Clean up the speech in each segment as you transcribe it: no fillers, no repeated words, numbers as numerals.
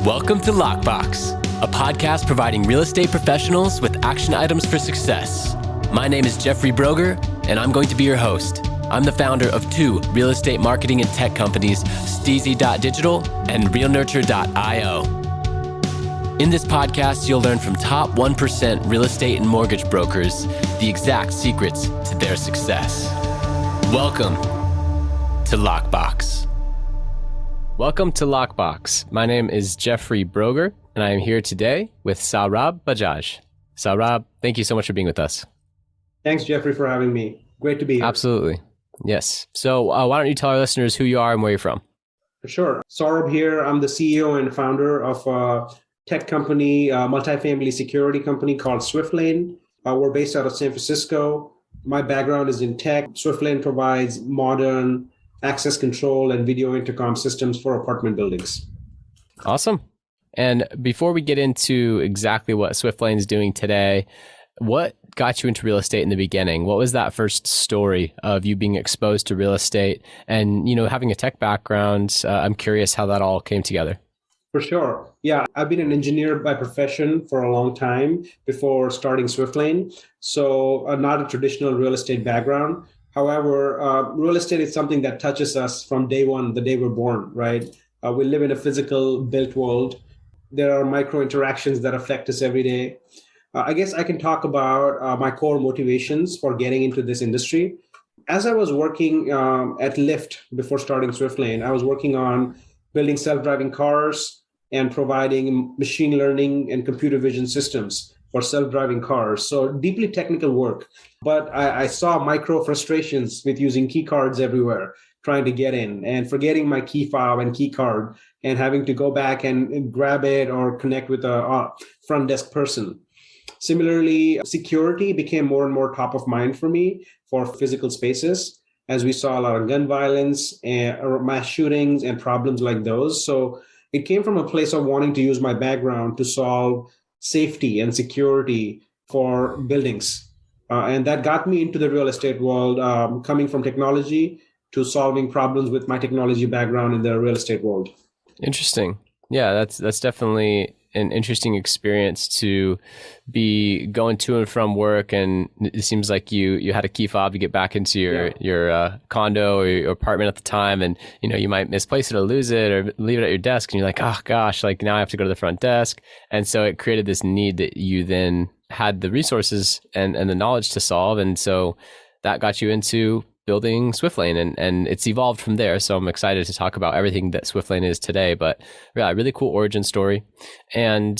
Welcome to Lockbox, a podcast providing real estate professionals with action items for success. My name is Jeffrey Brogger, and I'm going to be your host. I'm the founder of two real estate marketing and tech companies, STEEZY.Digital and realnurture.io. In this podcast, you'll learn from top 1% real estate and mortgage brokers the exact secrets to their success. Welcome to Lockbox. Welcome to Lockbox. My name is Jeffrey Brogger, and I am here today with Saurabh Bajaj. Saurabh, thank you so much for being with us. Thanks, Jeffrey, for having me. Great to be here. Absolutely. Yes. So why don't you tell our listeners who you are and where you're from? For sure. Saurabh here. I'm the CEO and founder of a tech company, a multifamily security company called Swiftlane. We're based out of San Francisco. My background is in tech. Swiftlane provides modern access control and video intercom systems for apartment buildings. Awesome. And before we get into exactly what Swiftlane is doing today, what got you into real estate in the beginning? What was that first story of you being exposed to real estate and, having a tech background? I'm curious how that all came together. For sure. Yeah, I've been an engineer by profession for a long time before starting Swiftlane. So not a traditional real estate background. However, real estate is something that touches us from day one, the day we're born, right? We live in a physical built world. There are micro interactions that affect us every day. I guess I can talk about my core motivations for getting into this industry. As I was working at Lyft before starting Swiftlane, I was working on building self-driving cars and providing machine learning and computer vision systems for self-driving cars. So deeply technical work. But I saw micro frustrations with using key cards everywhere, trying to get in and forgetting my key fob and key card and having to go back and grab it or connect with a front desk person. Similarly, security became more and more top of mind for me for physical spaces, as we saw a lot of gun violence and mass shootings and problems like those. So it came from a place of wanting to use my background to solve safety and security for buildings. And that got me into the real estate world, coming from technology to solving problems with my technology background in the real estate world. Interesting. Yeah, that's definitely an interesting experience to be going to and from work, and it seems like you had a key fob to get back into your condo or your apartment at the time, and you might misplace it or lose it or leave it at your desk, and you're like, oh gosh, like now I have to go to the front desk, and so it created this need that you then had the resources and the knowledge to solve, and so that got you into building Swiftlane, and it's evolved from there. So I'm excited to talk about everything that Swiftlane is today, but yeah, really cool origin story. And,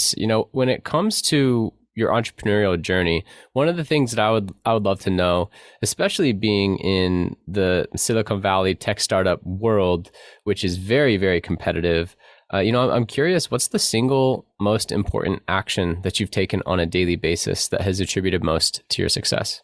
when it comes to your entrepreneurial journey, one of the things that I would love to know, especially being in the Silicon Valley tech startup world, which is very, very competitive, I'm curious, what's the single most important action that you've taken on a daily basis that has attributed most to your success?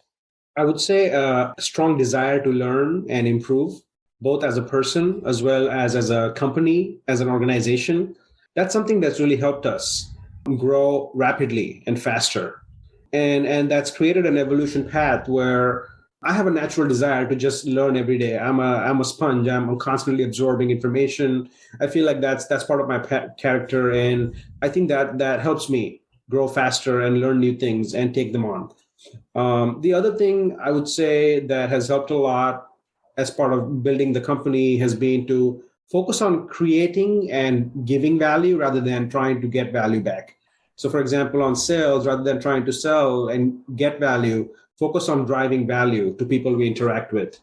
I would say a strong desire to learn and improve, both as a person as well as a company, as an organization. That's something that's really helped us grow rapidly and faster. And that's created an evolution path where I have a natural desire to just learn every day. I'm a sponge. I'm constantly absorbing information. I feel like that's part of my character. And I think that helps me grow faster and learn new things and take them on. The other thing I would say that has helped a lot as part of building the company has been to focus on creating and giving value rather than trying to get value back. So for example, on sales, rather than trying to sell and get value, focus on driving value to people we interact with.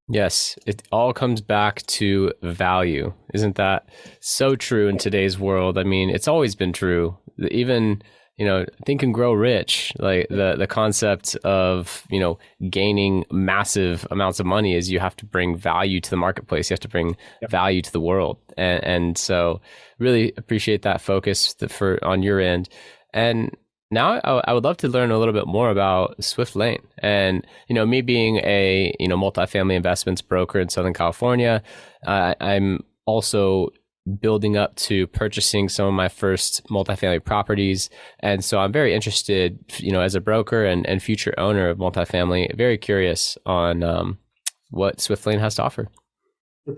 Yes, it all comes back to value. Isn't that so true in today's world? I mean, it's always been true. Even Think and Grow Rich, like the concept of, gaining massive amounts of money is you have to bring value to the marketplace. You have to bring value to the world. And so really appreciate that focus on your end. And now I would love to learn a little bit more about Swiftlane. And, me being a, multifamily investments broker in Southern California, I'm also building up to purchasing some of my first multifamily properties. And so I'm very interested, as a broker and future owner of multifamily, very curious on what Swiftlane has to offer.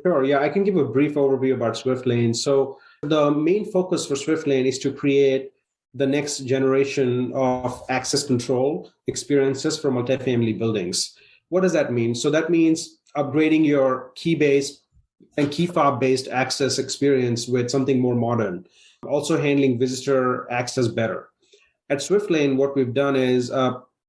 Sure. Yeah, I can give a brief overview about Swiftlane. So The main focus for Swiftlane is to create the next generation of access control experiences for multifamily buildings. What does that mean? So that means upgrading your key-based and key fob-based access experience with something more modern, also handling visitor access better. At Swiftlane, what we've done is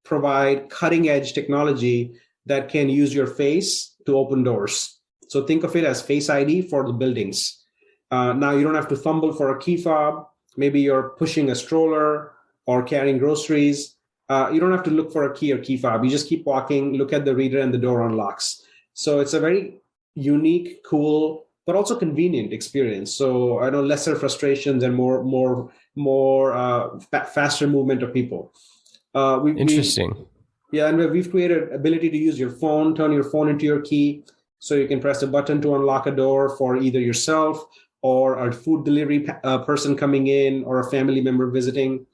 provide cutting-edge technology that can use your face to open doors. So think of it as Face ID for the buildings. Now you don't have to fumble for a key fob. Maybe you're pushing a stroller or carrying groceries. You don't have to look for a key or key fob. You just keep walking, look at the reader, and the door unlocks. So it's a very unique, cool, but also convenient experience. So I know lesser frustrations and faster movement of people. Interesting. And we've created ability to use your phone, turn your phone into your key. So you can press a button to unlock a door for either yourself or a food delivery person coming in or a family member visiting.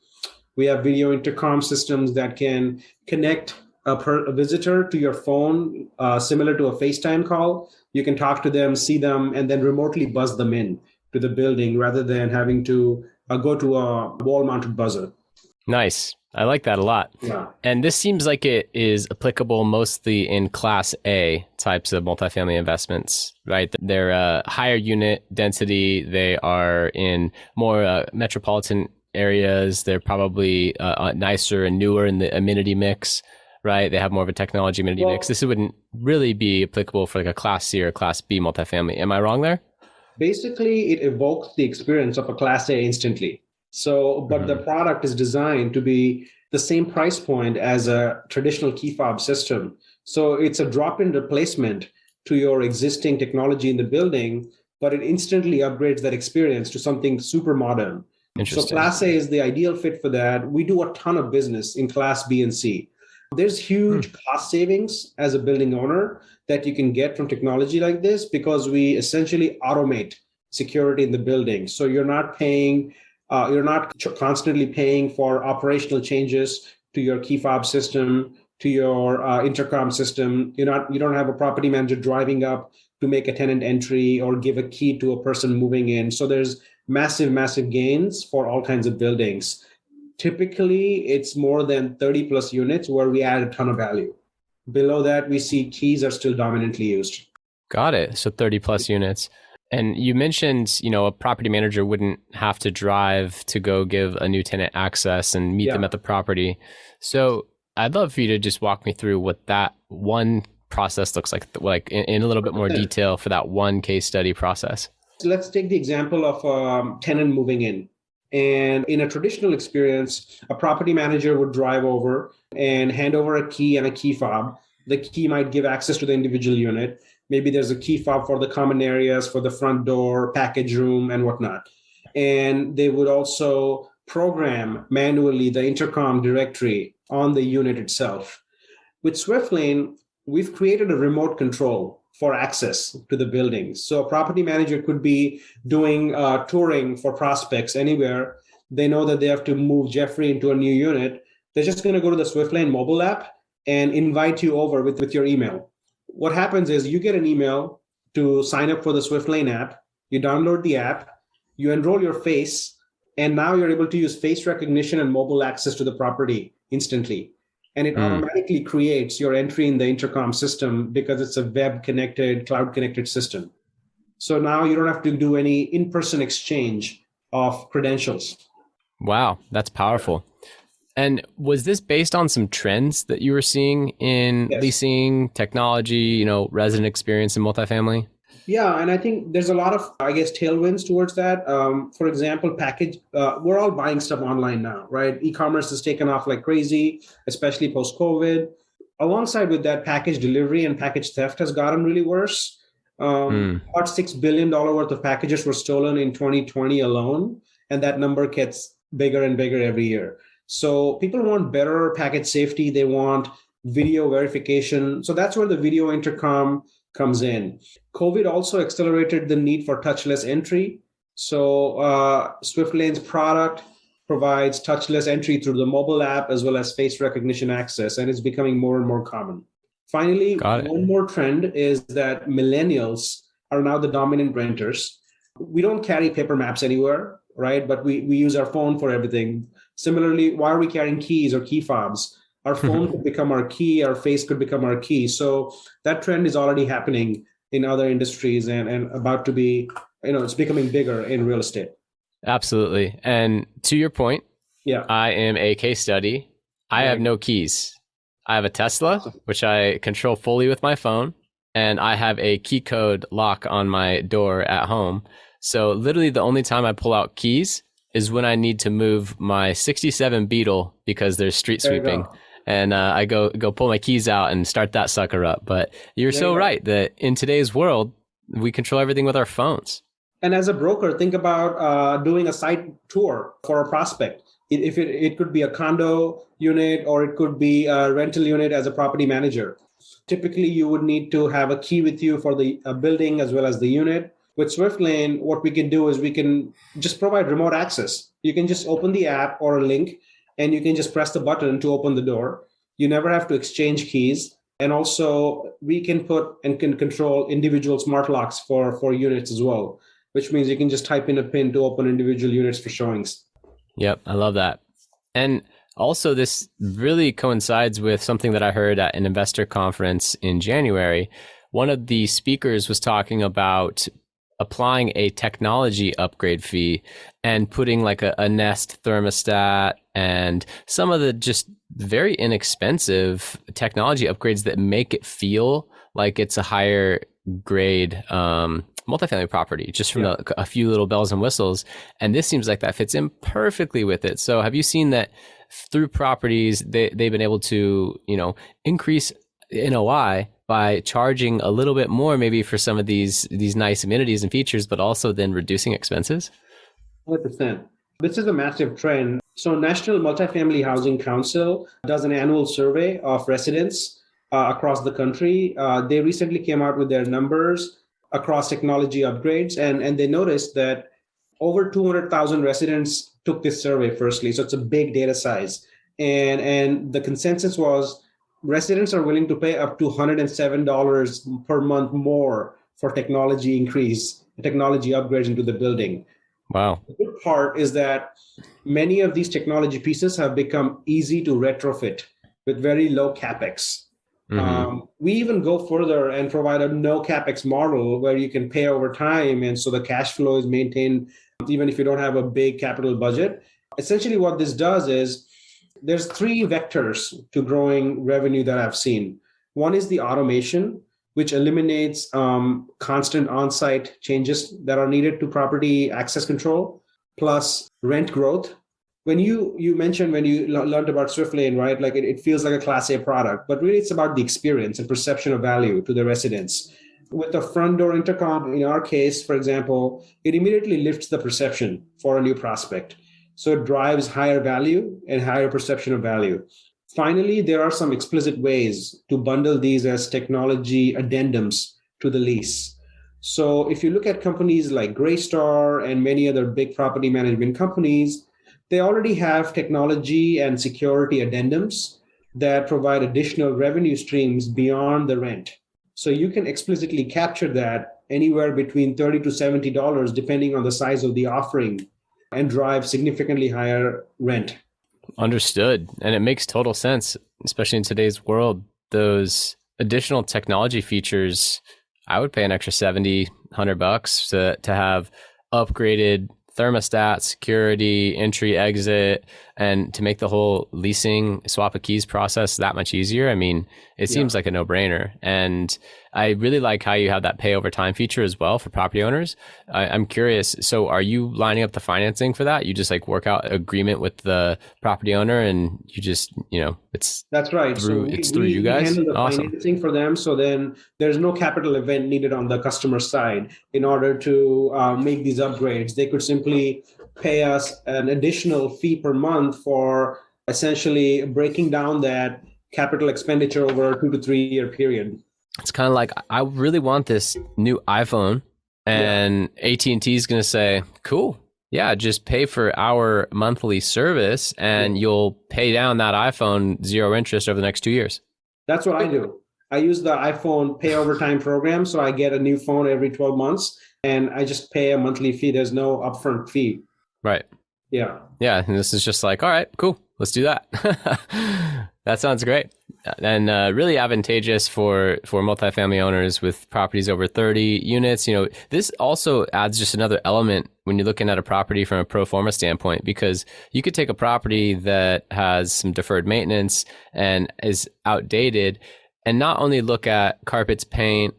We have video intercom systems that can connect a visitor to your phone, similar to a FaceTime call. You can talk to them, see them, and then remotely buzz them in to the building rather than having to go to a wall-mounted buzzer. Nice. I like that a lot. Yeah. And this seems like it is applicable mostly in Class A types of multifamily investments, right? They're higher unit density. They are in more metropolitan areas. They're probably nicer and newer in the amenity mix, right? They have more of a technology amenity mix. This wouldn't really be applicable for like a Class C or a Class B multifamily. Am I wrong there? Basically, it evokes the experience of a Class A instantly. So, but the product is designed to be the same price point as a traditional key fob system. So it's a drop-in replacement to your existing technology in the building, but it instantly upgrades that experience to something super modern. So Class A is the ideal fit for that. We do a ton of business in Class B and C. There's huge cost savings as a building owner that you can get from technology like this because we essentially automate security in the building. So you're not constantly paying for operational changes to your key fob system, to your intercom system. You don't have a property manager driving up to make a tenant entry or give a key to a person moving in. So there's massive gains for all kinds of buildings. Typically, it's more than 30 plus units where we add a ton of value. Below that, we see keys are still dominantly used. Got it. So 30 plus units. And you mentioned, a property manager wouldn't have to drive to go give a new tenant access and meet them at the property. So I'd love for you to just walk me through what that one process looks like in a little bit more detail for that one case study process. So let's take the example of a tenant moving in. And in a traditional experience, a property manager would drive over and hand over a key and a key fob. The key might give access to the individual unit. Maybe there's a key fob for the common areas, for the front door, package room, and whatnot. And they would also program manually the intercom directory on the unit itself. With Swiftlane, we've created a remote control for access to the building. So a property manager could be doing touring for prospects anywhere. They know that they have to move Jeffrey into a new unit. They're just going to go to the Swiftlane mobile app and invite you over with your email. What happens is you get an email to sign up for the Swiftlane app. You download the app, you enroll your face, and now you're able to use face recognition and mobile access to the property instantly. And it automatically creates your entry in the intercom system because it's a web-connected, cloud-connected system. So now you don't have to do any in-person exchange of credentials. Wow, that's powerful. And was this based on some trends that you were seeing in leasing, technology, resident experience in multifamily? Yeah, and I think there's a lot of, tailwinds towards that. For example, we're all buying stuff online now, right? E-commerce has taken off like crazy, especially post-COVID. Alongside with that, package delivery and package theft has gotten really worse. About $6 billion worth of packages were stolen in 2020 alone, and that number gets bigger and bigger every year. So people want better package safety. They want video verification. So that's where the video intercom comes in. COVID also accelerated the need for touchless entry. So Swiftlane's product provides touchless entry through the mobile app as well as face recognition access, and it's becoming more and more common. Finally, one more trend is that millennials are now the dominant renters. We don't carry paper maps anywhere, right? But we use our phone for everything. Similarly, why are we carrying keys or key fobs? Our phone could become our key, our face could become our key. So that trend is already happening in other industries and about to be, it's becoming bigger in real estate. Absolutely. And to your point, Yeah. I am a case study. I have no keys. I have a Tesla, which I control fully with my phone, and I have a key code lock on my door at home. So literally the only time I pull out keys is when I need to move my 67 Beetle because there's street sweeping. And I go pull my keys out and start that sucker up. But you're so right that in today's world, we control everything with our phones. And as a broker, think about doing a site tour for a prospect. It could be a condo unit or it could be a rental unit as a property manager. Typically, you would need to have a key with you for the building as well as the unit. With Swiftlane, what we can do is we can just provide remote access. You can just open the app or a link and you can just press the button to open the door. You never have to exchange keys. And also we can put and can control individual smart locks for units as well, which means you can just type in a PIN to open individual units for showings. Yep, I love that. And also this really coincides with something that I heard at an investor conference in January. One of the speakers was talking about applying a technology upgrade fee and putting like a Nest thermostat and some of the just very inexpensive technology upgrades that make it feel like it's a higher grade multifamily property, just from a few little bells and whistles. And this seems like that fits in perfectly with it. So have you seen that through properties, they've been able to, increase NOI by charging a little bit more maybe for some of these nice amenities and features, but also then reducing expenses? 100%. This is a massive trend. So National Multifamily Housing Council does an annual survey of residents across the country. They recently came out with their numbers across technology upgrades, and they noticed that over 200,000 residents took this survey firstly. So it's a big data size. And the consensus was residents are willing to pay up to $107 per month more for technology upgrades into the building. Wow. The good part is that many of these technology pieces have become easy to retrofit with very low capex. Mm-hmm. We even go further and provide a no capex model where you can pay over time, and so the cash flow is maintained even if you don't have a big capital budget. Essentially what this does is there's three vectors to growing revenue that I've seen. One is the automation, which eliminates constant on-site changes that are needed to property access control, plus rent growth. When you mentioned when you learned about Swiftlane, right? Like it feels like a Class A product, but really it's about the experience and perception of value to the residents. With the front door intercom, in our case, for example, it immediately lifts the perception for a new prospect. So it drives higher value and higher perception of value. Finally, there are some explicit ways to bundle these as technology addendums to the lease. So if you look at companies like Greystar and many other big property management companies, they already have technology and security addendums that provide additional revenue streams beyond the rent. So you can explicitly capture that anywhere between $30 to $70, depending on the size of the offering, and drive significantly higher rent. Understood. And it makes total sense, especially in today's world. Those additional technology features, I would pay an extra $70, $100 to have upgraded thermostat, security, entry, exit, and to make the whole leasing swap of keys process that much easier. I mean, it seems like a no-brainer. And I really like how you have that pay over time feature as well for property owners. I'm curious, so are you lining up the financing for that? You just like work out agreement with the property owner and you just, that's right. It's through you guys? Handle the financing for them. So then there's no capital event needed on the customer side in order to make these upgrades. They could simply pay us an additional fee per month for essentially breaking down that capital expenditure over a 2 to 3 year period. It's kind of like, I really want this new iPhone, and AT&T is going to say, cool. Yeah, just pay for our monthly service and you'll pay down that iPhone 0 interest over the next 2 years. That's what I do. I use the iPhone pay over time program. So I get a new phone every 12 months and I just pay a monthly fee. There's no upfront fee. Right. Yeah. Yeah. And this is just like, all right, cool. Let's do that. That sounds great. And really advantageous for multifamily owners with properties over 30 units. This also adds just another element when you're looking at a property from a pro forma standpoint, because you could take a property that has some deferred maintenance and is outdated and not only look at carpets, paint,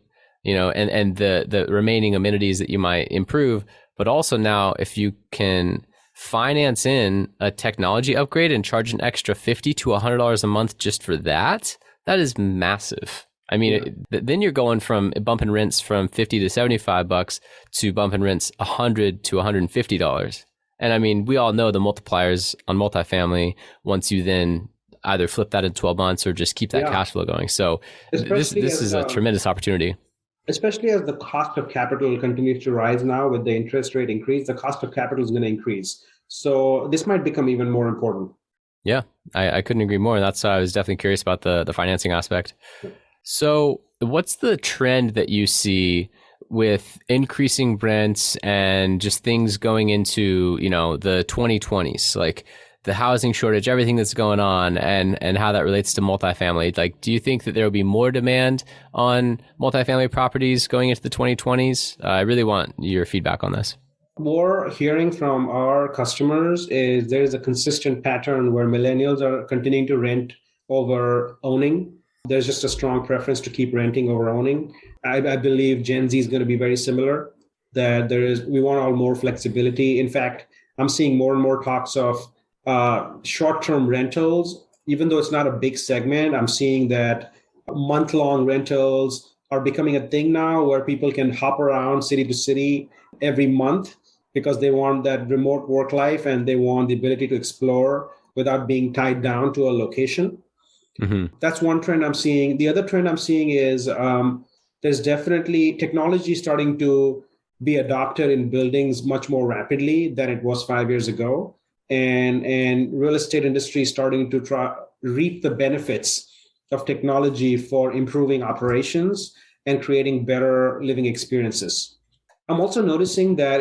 and the remaining amenities that you might improve, but also now if you can finance in a technology upgrade and charge an extra $50 to $100 a month just for that, that is massive. I mean, then you're going from bumping rents from $50 to $75 to bumping rents $100 to $150. And I mean, we all know the multipliers on multifamily once you then either flip that in 12 months or just keep that cash flow going. So this is a tremendous opportunity. Especially as the cost of capital continues to rise now with the interest rate increase, the cost of capital is going to increase. So this might become even more important. Yeah, I couldn't agree more. And that's why I was definitely curious about the financing aspect. So what's the trend that you see with increasing rents and just things going into, the 2020s, like the housing shortage, everything that's going on and how that relates to multifamily? Like, do you think that there will be more demand on multifamily properties going into the 2020s? I really want your feedback on this. More hearing from our customers is there is a consistent pattern where millennials are continuing to rent over owning. There's just a strong preference to keep renting over owning. I believe Gen Z is going to be very similar, that we want all more flexibility. In fact, I'm seeing more and more talks of short-term rentals. Even though it's not a big segment, I'm seeing that month-long rentals are becoming a thing now where people can hop around city to city every month because they want that remote work life and they want the ability to explore without being tied down to a location. Mm-hmm. That's one trend I'm seeing. The other trend I'm seeing is there's definitely technology starting to be adopted in buildings much more rapidly than it was 5 years ago. And real estate industry is starting to reap the benefits of technology for improving operations and creating better living experiences. I'm also noticing that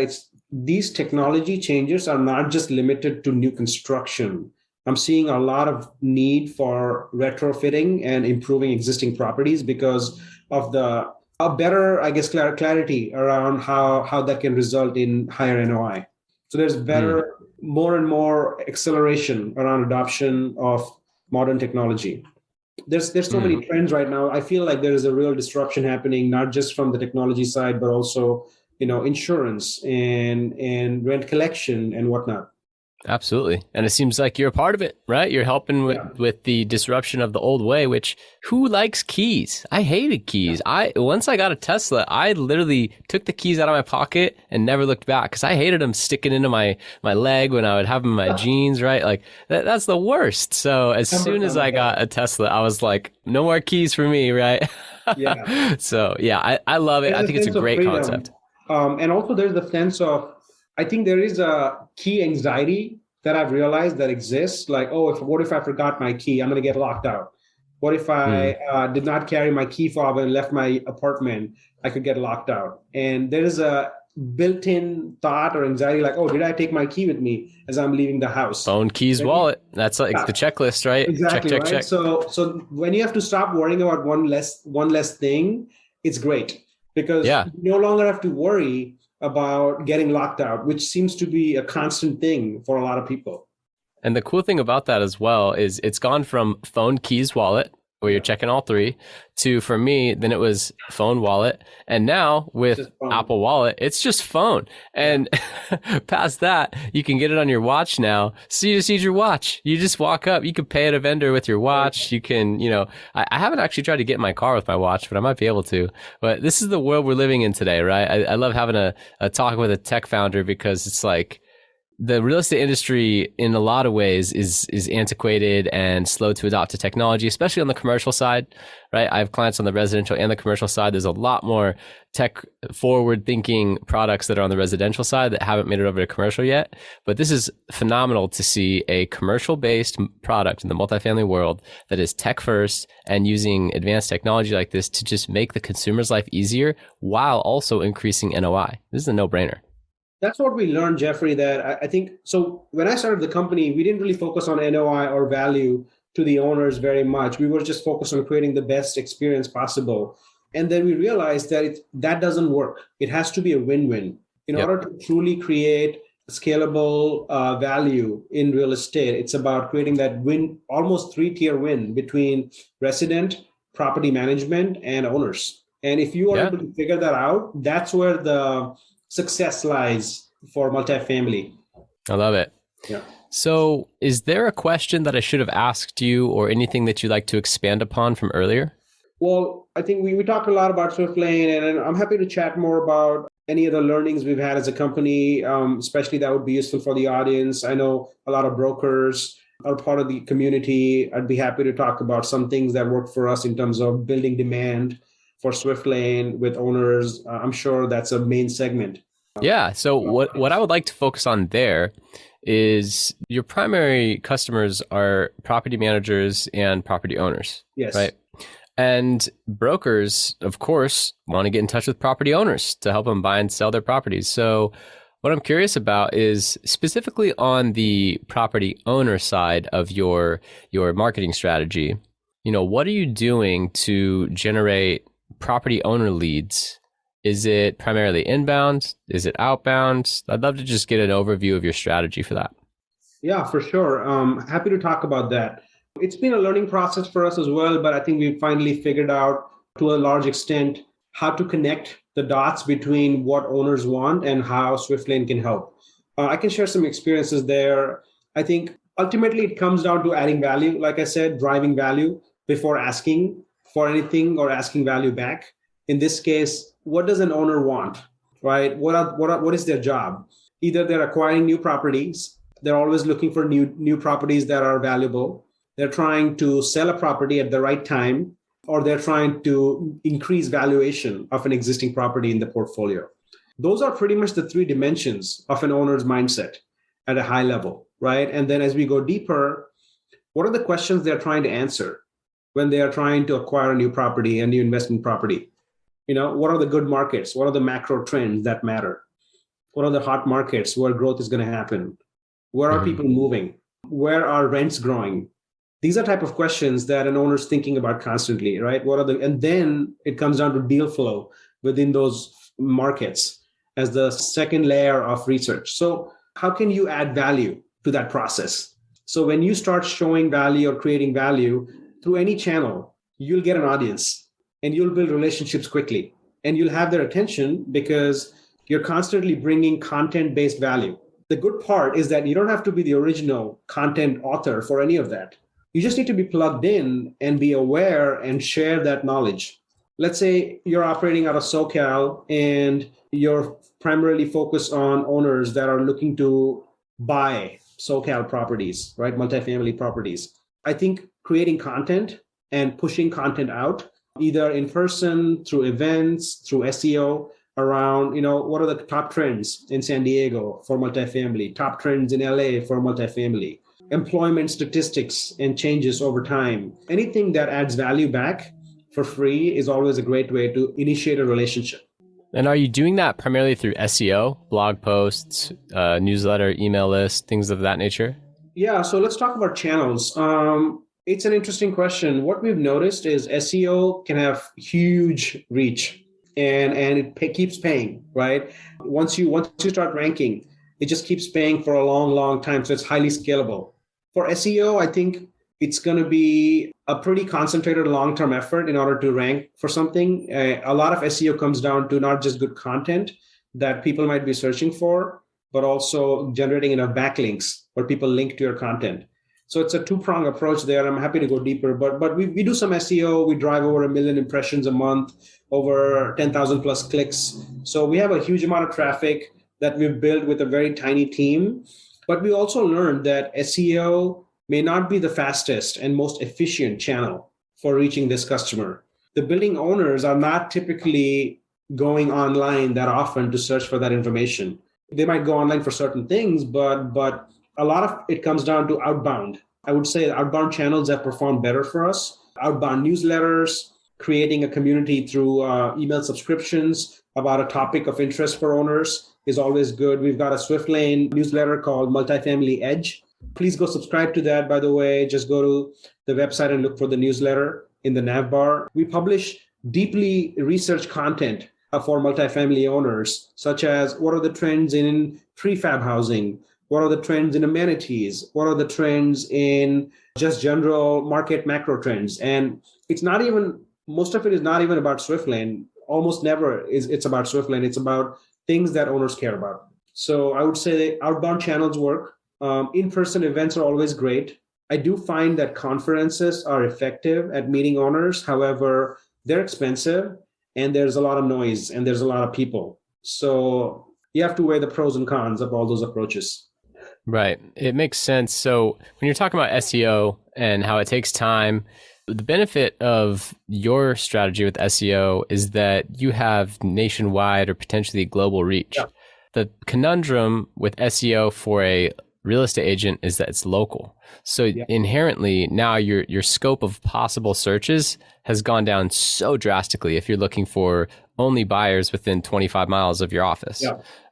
these technology changes are not just limited to new construction. I'm seeing a lot of need for retrofitting and improving existing properties because of a better, I guess, clarity around how that can result in higher NOI. So there's more and more acceleration around adoption of modern technology. There's so many trends right now. I feel like there is a real disruption happening, not just from the technology side, but also, insurance and rent collection and whatnot. Absolutely. And it seems like you're a part of it, right? You're helping with the disruption of the old way, which who likes keys? I hated keys. Once I got a Tesla, I literally took the keys out of my pocket and never looked back because I hated them sticking into my leg when I would have them in my jeans, right? Like that's the worst. So as soon as I got a Tesla, I was like, no more keys for me, right? Yeah. So yeah, I love it. I think it's a great concept. And also there's the sense of, I think there is a key anxiety that I've realized that exists. Like, what if I forgot my key? I'm going to get locked out. What if I did not carry my key fob and left my apartment? I could get locked out. And there is a built-in thought or anxiety like, did I take my key with me as I'm leaving the house? Phone, keys, wallet. That's like the checklist, right? Exactly, check, right? check. So when you have to stop worrying about one less thing, it's great because you no longer have to worry about getting locked out, which seems to be a constant thing for a lot of people. And the cool thing about that as well is it's gone from phone, keys, wallet, where you're checking all three, to, for me, then it was phone, wallet. And now with Apple Wallet, it's just phone. And past that, you can get it on your watch now. So you just need your watch. You just walk up. You can pay at a vendor with your watch. You can, I haven't actually tried to get in my car with my watch, but I might be able to. But this is the world we're living in today, right? I love having a talk with a tech founder because it's like, the real estate industry in a lot of ways is antiquated and slow to adopt to technology, especially on the commercial side, right? I have clients on the residential and the commercial side. There's a lot more tech forward thinking products that are on the residential side that haven't made it over to commercial yet. But this is phenomenal to see a commercial based product in the multifamily world that is tech first and using advanced technology like this to just make the consumer's life easier while also increasing NOI. This is a no brainer. That's what we learned, Jeffrey, that I think, so when I started the company, we didn't really focus on NOI or value to the owners very much. We were just focused on creating the best experience possible. And then we realized that that doesn't work. It has to be a win-win. In order to truly create scalable value in real estate, it's about creating that win, almost three-tier win between resident, property management, and owners. And if you are able to figure that out, that's where the success lies for multifamily. I love it. Yeah. So is there a question that I should have asked you or anything that you'd like to expand upon from earlier? Well, I think we talked a lot about Swiftlane, and I'm happy to chat more about any of the learnings we've had as a company, especially that would be useful for the audience. I know a lot of brokers are part of the community. I'd be happy to talk about some things that work for us in terms of building demand for Swiftlane with owners. I'm sure that's a main segment. Yeah. So what I would like to focus on there is your primary customers are property managers and property owners. Yes. Right. And brokers, of course, want to get in touch with property owners to help them buy and sell their properties. So what I'm curious about is specifically on the property owner side of your marketing strategy, what are you doing to generate property owner leads? Is it primarily inbound? Is it outbound? I'd love to just get an overview of your strategy for that. Yeah, for sure. Happy to talk about that. It's been a learning process for us as well, but I think we've finally figured out to a large extent how to connect the dots between what owners want and how Swiftlane can help. I can share some experiences there. I think ultimately it comes down to adding value, like I said, driving value before asking for anything or asking value back. In this case, what does an owner want, right? What is their job? Either they're acquiring new properties, they're always looking for new properties that are valuable, they're trying to sell a property at the right time, or they're trying to increase valuation of an existing property in the portfolio. Those are pretty much the three dimensions of an owner's mindset at a high level, right? And then as we go deeper, what are the questions they're trying to answer when they are trying to acquire a new property, a new investment property? What are the good markets? What are the macro trends that matter? What are the hot markets where growth is going to happen? Where are people moving? Where are rents growing? These are type of questions that an owner's thinking about constantly, right? And then it comes down to deal flow within those markets as the second layer of research. So how can you add value to that process? So when you start showing value or creating value through any channel, you'll get an audience and you'll build relationships quickly and you'll have their attention because you're constantly bringing content-based value. The good part is that you don't have to be the original content author for any of that. You just need to be plugged in and be aware and share that knowledge. Let's say you're operating out of SoCal and you're primarily focused on owners that are looking to buy SoCal properties, right? Multifamily properties. I think creating content and pushing content out, either in person, through events, through SEO, around, what are the top trends in San Diego for multifamily, top trends in LA for multifamily, employment statistics and changes over time. Anything that adds value back for free is always a great way to initiate a relationship. And are you doing that primarily through SEO, blog posts, newsletter, email list, things of that nature? Yeah, so let's talk about channels. It's an interesting question. What we've noticed is SEO can have huge reach and it keeps paying, right? Once you start ranking, it just keeps paying for a long, long time. So it's highly scalable. For SEO, I think it's going to be a pretty concentrated long-term effort in order to rank for something. A lot of SEO comes down to not just good content that people might be searching for, but also generating enough backlinks where people link to your content. So it's a two-pronged approach there. I'm happy to go deeper, but we do some SEO. We drive over 1 million impressions a month, over 10,000 plus clicks. So we have a huge amount of traffic. that we've built with a very tiny team. But we also learned that SEO may not be the fastest and most efficient channel for reaching this customer. The building owners are not typically going online that often to search for that information. They might go online for certain things, but a lot of it comes down to outbound. I would say outbound channels have performed better for us. Outbound newsletters, creating a community through email subscriptions about a topic of interest for owners is always good. We've got a Swiftlane newsletter called Multifamily Edge. Please go subscribe to that, by the way. Just go to the website and look for the newsletter in the nav bar. We publish deeply researched content for multifamily owners, such as what are the trends in prefab housing? What are the trends in amenities? What are the trends in just general market macro trends? And it's not even, most of it is not even about Swiftlane. Almost never is it's about Swiftlane. It's about things that owners care about. So I would say outbound channels work. In-person events are always great. I do find that conferences are effective at meeting owners. However, they're expensive and there's a lot of noise and there's a lot of people. So you have to weigh the pros and cons of all those approaches. Right. It makes sense. So when you're talking about SEO and how it takes time, the benefit of your strategy with SEO is that you have nationwide or potentially global reach. Yeah. The conundrum with SEO for a real estate agent is that it's local. So inherently now your scope of possible searches has gone down so drastically if you're looking for only buyers within 25 miles of your office,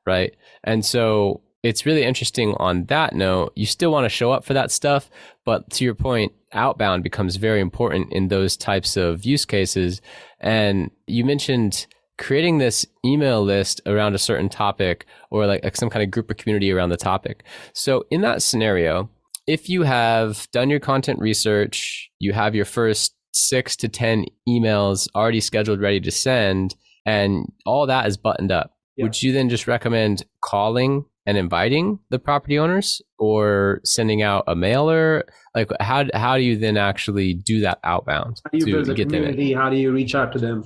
right? And so it's really interesting on that note. You still want to show up for that stuff, but to your point, outbound becomes very important in those types of use cases. And you mentioned creating this email list around a certain topic or like some kind of group or community around the topic. So in that scenario, if you have done your content research, you have your first 6 to 10 emails already scheduled, ready to send, and all that is buttoned up, would you then just recommend calling and inviting the property owners or sending out a mailer? Like how do you then actually do that outbound? How do you build a community? How do you reach out to them?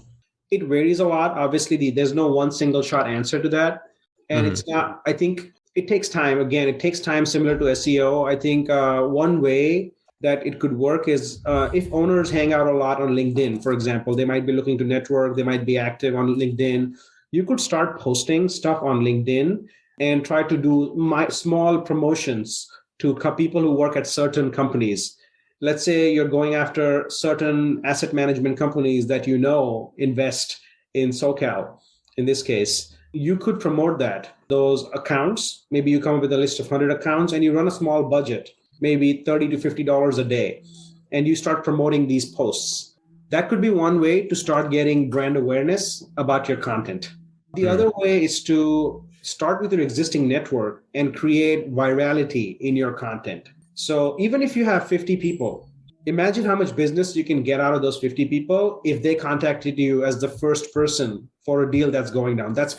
It varies a lot. Obviously, there's no one single shot answer to that. And it's not, I think it takes time. Again, it takes time similar to SEO. I think one way that it could work is if owners hang out a lot on LinkedIn, for example, they might be looking to network, they might be active on LinkedIn. You could start posting stuff on LinkedIn and try to do small promotions to people who work at certain companies. Let's say you're going after certain asset management companies that you know invest in SoCal, in this case. You could promote those accounts. Maybe you come up with a list of 100 accounts and you run a small budget, maybe $30 to $50 a day, and you start promoting these posts. That could be one way to start getting brand awareness about your content. The other way is to start with your existing network and create virality in your content. So even if you have 50 people, imagine how much business you can get out of those 50 people if they contacted you as the first person for a deal that's going down. That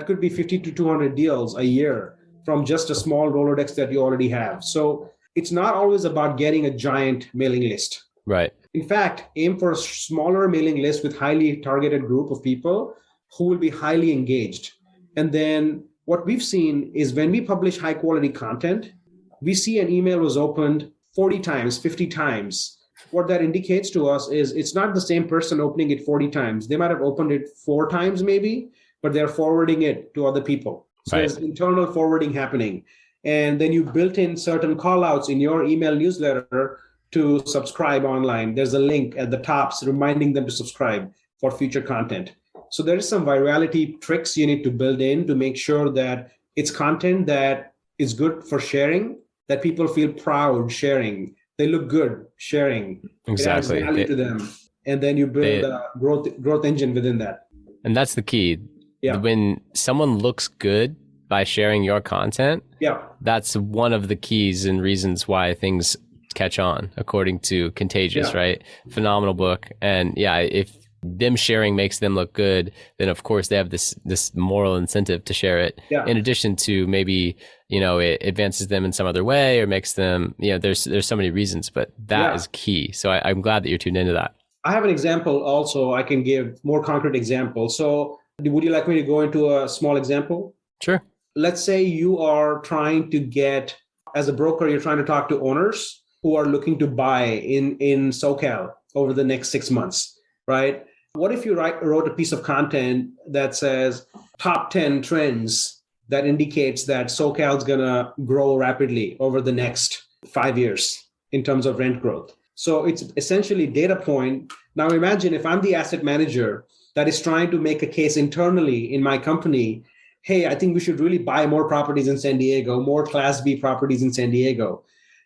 could be 50 to 200 deals a year from just a small Rolodex that you already have. So it's not always about getting a giant mailing list. Right. In fact, aim for a smaller mailing list with highly targeted group of people who will be highly engaged. And then what we've seen is when we publish high quality content, we see an email was opened 40 times, 50 times. What that indicates to us is it's not the same person opening it 40 times. They might have opened it 4 times maybe, but they're forwarding it to other people. So there's internal forwarding happening. And then you built in certain call outs in your email newsletter to subscribe online. There's a link at the top reminding them to subscribe for future content. So there is some virality tricks you need to build in to make sure that it's content that is good for sharing, that people feel proud sharing. They look good sharing. Exactly. It adds value to them. And then you build a growth engine within that. And that's the key. Yeah. When someone looks good by sharing your content, that's one of the keys and reasons why things catch on, according to Contagious, right? Phenomenal book. And if them sharing makes them look good, then of course they have this moral incentive to share it. In addition to maybe, it advances them in some other way or makes them, there's so many reasons, but that is key. So I'm glad that you're tuned into that. I have an example also. I can give more concrete example. So would you like me to go into a small example? Sure. Let's say you are trying to get, as a broker, you're trying to talk to owners who are looking to buy in SoCal over the next 6 months, right? What if you wrote a piece of content that says top 10 trends that indicates that SoCal is going to grow rapidly over the next 5 years in terms of rent growth? So it's essentially data point. Now imagine if I'm the asset manager that is trying to make a case internally in my company, hey, I think we should really buy more properties in San Diego, more Class B properties in San Diego.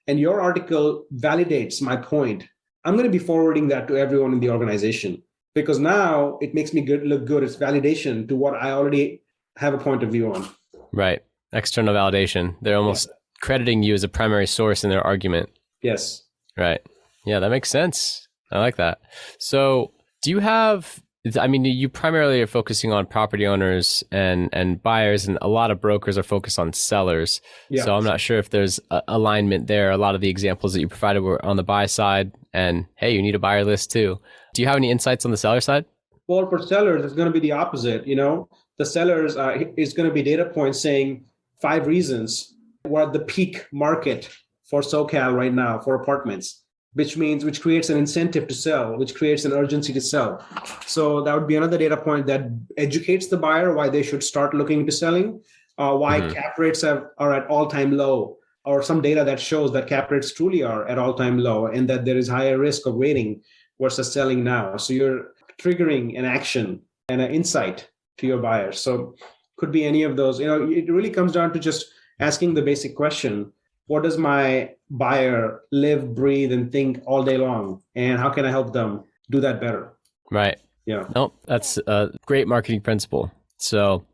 And your article validates my point. I'm going to be forwarding that to everyone in the organization because now it makes me look good. It's validation to what I already have a point of view on. Right. External validation. They're almost crediting you as a primary source in their argument. Yes. Right. Yeah, that makes sense. I like that. So do you have, I mean, you primarily are focusing on property owners and buyers, and a lot of brokers are focused on sellers. Yeah. So I'm not sure if there's alignment there. A lot of the examples that you provided were on the buy side, and hey, you need a buyer list too. Do you have any insights on the seller side? Well, for sellers, it's going to be the opposite. The sellers is going to be data points saying 5 reasons we're at the peak market for SoCal right now for apartments, which creates an incentive to sell, which creates an urgency to sell. So that would be another data point that educates the buyer why they should start looking into selling, why cap rates are at all-time low, or some data that shows that cap rates truly are at all-time low and that there is higher risk of waiting versus selling now. So you're triggering an action and an insight to your buyers. So could be any of those. It really comes down to just asking the basic question: what does my buyer live, breathe, and think all day long? And how can I help them do that better? Right. Yeah. No, that's a great marketing principle. So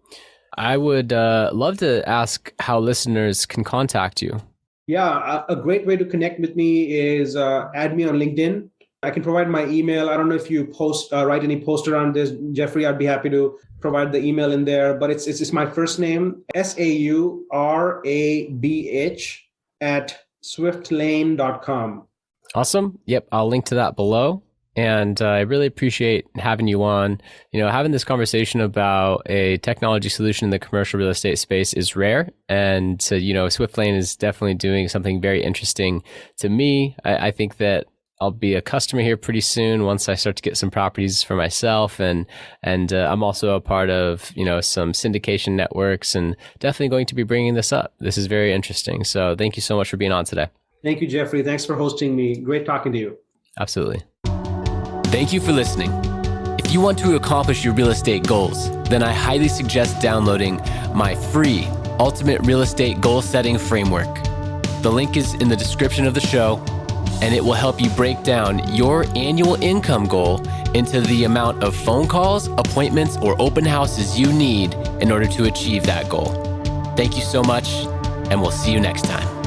I would love to ask how listeners can contact you. Yeah, a great way to connect with me is add me on LinkedIn. I can provide my email. I don't know if you write any post around this, Jeffrey. I'd be happy to provide the email in there. But it's my first name, Saurabh at Swiftlane.com. Awesome. Yep. I'll link to that below. And I really appreciate having you on. Having this conversation about a technology solution in the commercial real estate space is rare. And, Swiftlane is definitely doing something very interesting to me. I think that I'll be a customer here pretty soon once I start to get some properties for myself. And I'm also a part of, some syndication networks, and definitely going to be bringing this up. This is very interesting. So thank you so much for being on today. Thank you, Jeffrey. Thanks for hosting me. Great talking to you. Absolutely. Thank you for listening. If you want to accomplish your real estate goals, then I highly suggest downloading my free Ultimate Real Estate Goal Setting Framework. The link is in the description of the show, and it will help you break down your annual income goal into the amount of phone calls, appointments, or open houses you need in order to achieve that goal. Thank you so much, and we'll see you next time.